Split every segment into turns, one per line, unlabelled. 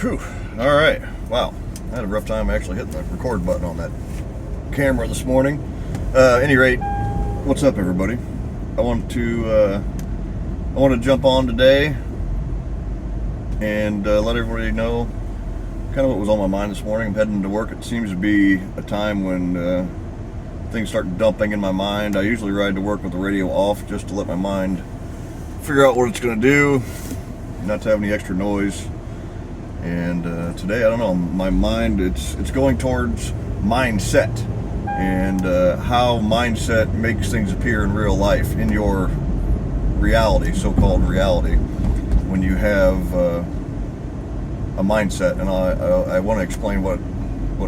Whew. All right. Wow. I had a rough time actually hitting the record button on that camera this morning. Any rate, what's up, everybody? I want to jump on today and let everybody know kind of what was on my mind this morning. I'm heading to work. It seems to be a time when things start dumping in my mind. I usually ride to work with the radio off just to let my mind figure out what it's going to do, not to have any extra noise. And today, I don't know, my mind, it's going towards mindset and how mindset makes things appear in real life, in your reality, so-called reality, when you have a mindset. And I want to explain what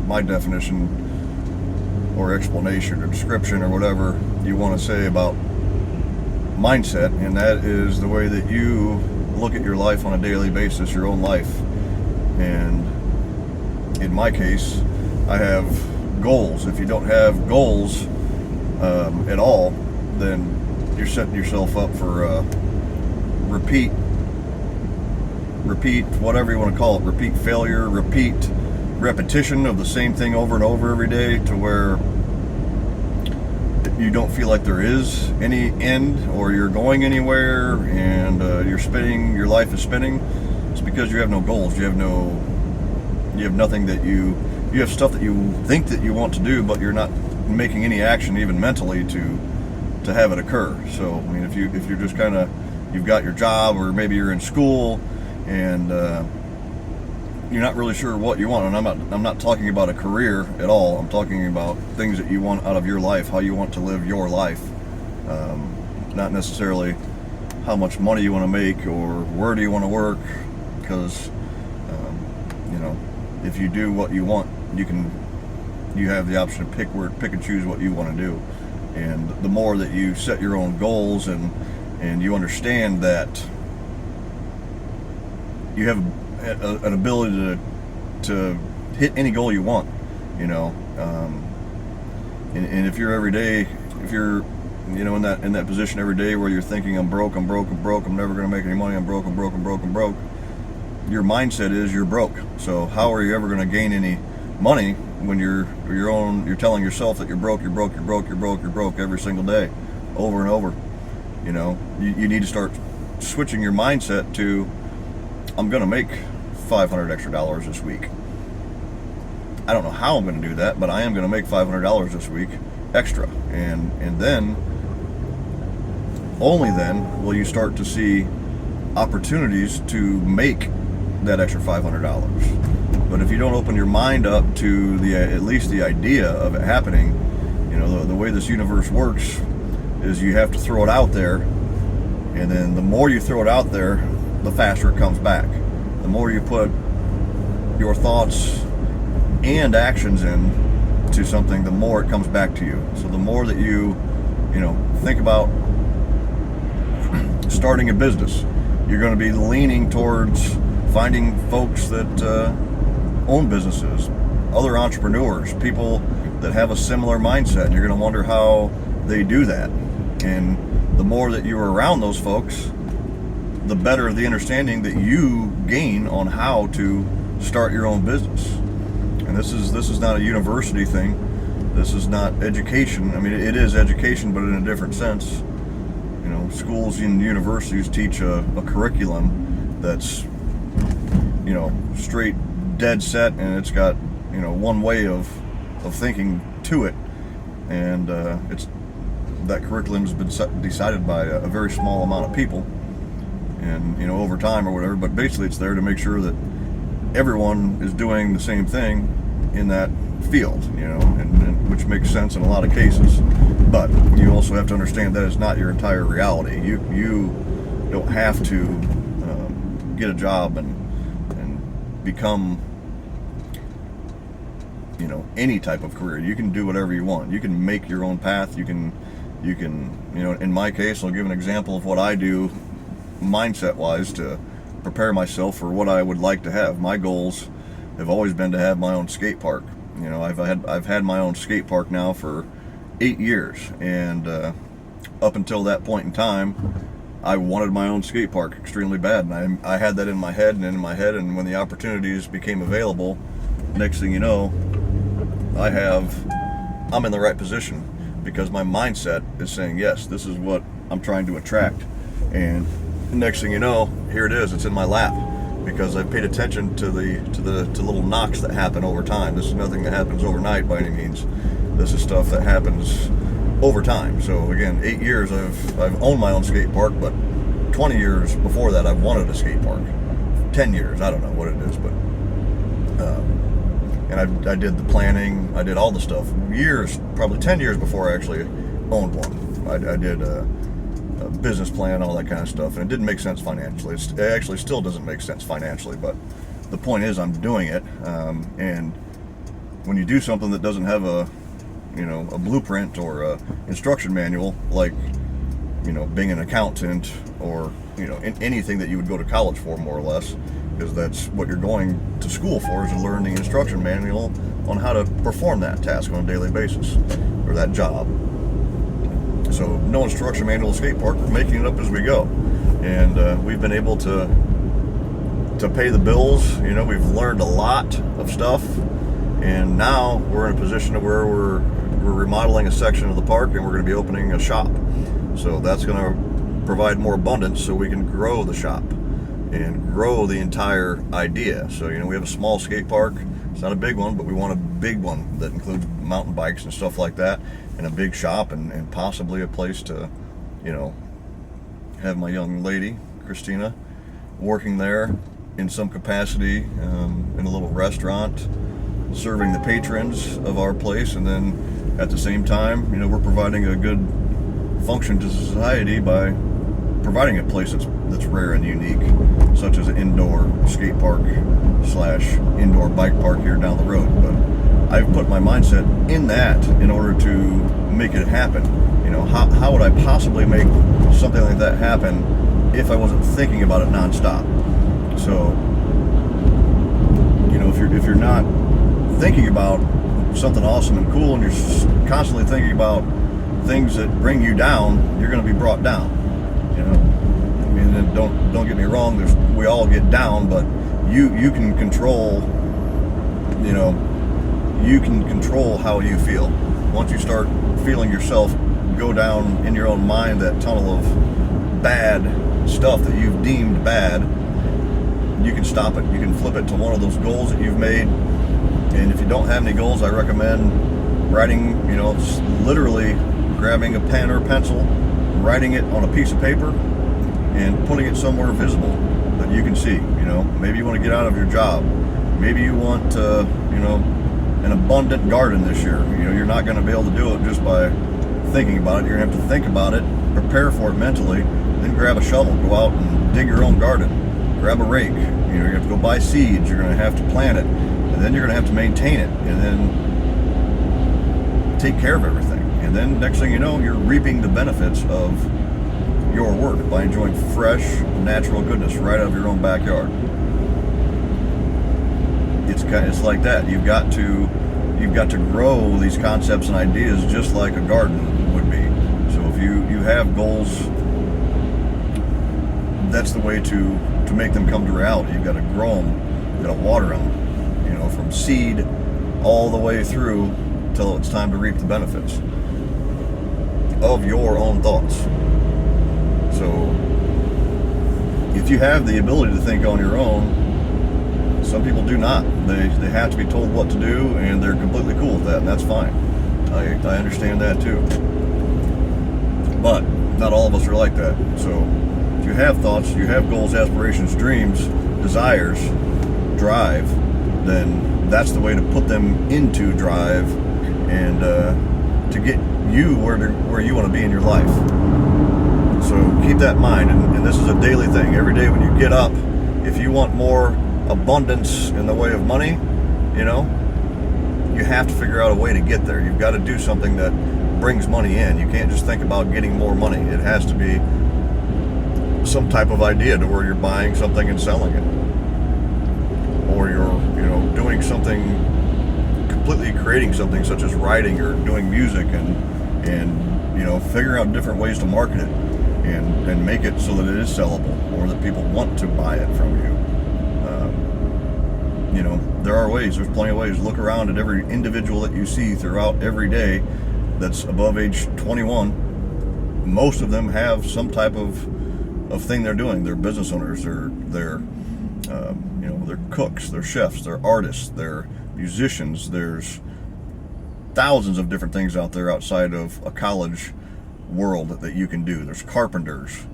my definition or explanation or description or whatever you want to say about mindset, and that is the way that you look at your life on a daily basis, your own life. And in my case, I have goals. If you don't have goals at all, then you're setting yourself up for repeat, whatever you want to call it, repeat failure, repeat repetition of the same thing over and over every day, to where you don't feel like there is any end or you're going anywhere, and your life is spinning. It's because you have no goals. You have nothing that you have stuff that you think that you want to do, but you're not making any action even mentally to have it occur. So, I mean, if you're just kind of, you've got your job, or maybe you're in school and you're not really sure what you want. And I'm not talking about a career at all. I'm talking about things that you want out of your life, how you want to live your life. Not necessarily how much money you want to make or where do you want to work, because if you do what you want, you have the option to pick and choose what you want to do. And the more that you set your own goals and you understand that you have an ability to hit any goal you want, and if you're every day, if you're in that position every day where you're thinking, I'm broke, I'm never going to make any money, I'm broke, your mindset is you're broke. So how are you ever going to gain any money when you're telling yourself that you're broke every single day, over and over? You need to start switching your mindset to, I'm going to make $500 extra this week. I don't know how I'm going to do that, but I am going to make $500 this week extra. And then, only then, will you start to see opportunities to make that extra $500. But if you don't open your mind up to at least the idea of it happening, the way this universe works is you have to throw it out there, and then the more you throw it out there, the faster it comes back. The more you put your thoughts and actions in to something, the more it comes back to you. So the more that you think about starting a business, you're going to be leaning towards finding folks that own businesses, other entrepreneurs, people that have a similar mindset. You're going to wonder how they do that. And the more that you're around those folks, the better the understanding that you gain on how to start your own business. And this is not a university thing. This is not education. I mean, it is education, but in a different sense. Schools and universities teach a curriculum that's straight dead set, and it's got one way of thinking to it, and that curriculum has been decided by a very small amount of people, and over time or whatever. But basically, it's there to make sure that everyone is doing the same thing in that field, and which makes sense in a lot of cases. But you also have to understand that is not your entire reality. You don't have to get a job and become any type of career. You can do whatever you want. You can make your own path. You can in my case, I'll give an example of what I do mindset wise to prepare myself for what I would like to have. My goals have always been to have my own skate park. I've had my own skate park now for 8 years, and up until that point in time, I wanted my own skate park extremely bad, and I had that in my head, and when the opportunities became available, next thing you know, I'm in the right position because my mindset is saying, yes, this is what I'm trying to attract. And next thing you know, here it is, it's in my lap because I've paid attention to the little knocks that happen over time. This is nothing that happens overnight by any means. This is stuff that happens over time. So again, 8 years I've owned my own skate park, but 20 years before that I've wanted a skate park. 10 years, I don't know what it is, but and I did the planning, I did all the stuff years, probably 10 years before I actually owned one. I did a business plan, all that kind of stuff, and it didn't make sense financially. It actually still doesn't make sense financially, but the point is I'm doing it, and when you do something that doesn't have a blueprint or a instruction manual, like being an accountant or in anything that you would go to college for, more or less, because that's what you're going to school for, is to learn the instruction manual on how to perform that task on a daily basis, or that job. So no instruction manual skate park, we're making it up as we go, and we've been able to pay the bills. We've learned a lot of stuff, and now we're in a position where we're remodeling a section of the park, and we're going to be opening a shop. So that's going to provide more abundance so we can grow the shop and grow the entire idea. So we have a small skate park. It's not a big one, but we want a big one that includes mountain bikes and stuff like that, and a big shop, and possibly a place to have my young lady Christina working there in some capacity, in a little restaurant, serving the patrons of our place, and then at the same time, we're providing a good function to society by providing a place that's rare and unique, such as an indoor skate park / indoor bike park here down the road. But I've put my mindset in that in order to make it happen. How would I possibly make something like that happen if I wasn't thinking about it nonstop? So, if you're not thinking about something awesome and cool, and you're constantly thinking about things that bring you down, you're going to be brought down. Don't get me wrong. We all get down, but you can control. You can control how you feel. Once you start feeling yourself go down in your own mind that tunnel of bad stuff that you've deemed bad, you can stop it. You can flip it to one of those goals that you've made. And if you don't have any goals, I recommend writing, literally grabbing a pen or a pencil, writing it on a piece of paper, and putting it somewhere visible that you can see. Maybe you want to get out of your job. Maybe you want, an abundant garden this year. You're not going to be able to do it just by thinking about it. You're going to have to think about it, prepare for it mentally, then grab a shovel, go out and dig your own garden. Grab a rake. You have to go buy seeds. You're going to have to plant it, and then you're going to have to maintain it, and then take care of everything. And then next thing you know, you're reaping the benefits of your work by enjoying fresh, natural goodness right out of your own backyard. It's like that. You've got to grow these concepts and ideas just like a garden would be. So if you have goals, that's the way to make them come to reality. You've got to grow them, you've got to water them, from seed all the way through till it's time to reap the benefits of your own thoughts. So if you have the ability to think on your own, some people do not. They have to be told what to do, and they're completely cool with that, and that's fine. I understand that too. But not all of us are like that. So if you have thoughts, you have goals, aspirations, dreams, desires, drive, then that's the way to put them into drive and to get you where you want to be in your life. So keep that in mind, and this is a daily thing. Every day when you get up, if you want more abundance in the way of money, you have to figure out a way to get there. You've got to do something that brings money in. You can't just think about getting more money. It has to be some type of idea to where you're buying something and selling it, or you're doing something, completely creating something, such as writing or doing music, and figuring out different ways to market it. and make it so that it is sellable, or that people want to buy it from you. There are ways. There's plenty of ways. Look around at every individual that you see throughout every day that's above age 21. Most of them have some type of thing they're doing. They're business owners. They're cooks. They're chefs. They're artists. They're musicians. There's thousands of different things out there outside of a college world that you can do. There's carpenters.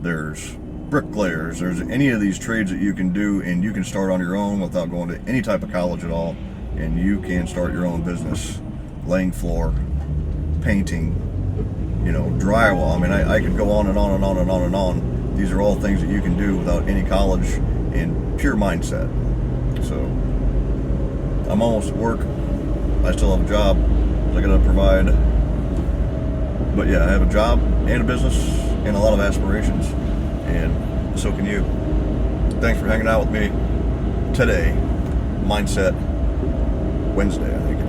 There's bricklayers. There's any of these trades that you can do, and you can start on your own without going to any type of college at all, and you can start your own business. Laying floor, painting, drywall. I mean, I could go on and on and on and on and on. These are all things that you can do without any college and pure mindset. So I'm almost at work. I still have a job I gotta provide. But yeah, I have a job and a business and a lot of aspirations, and so can you. Thanks for hanging out with me today. Mindset Wednesday, I think.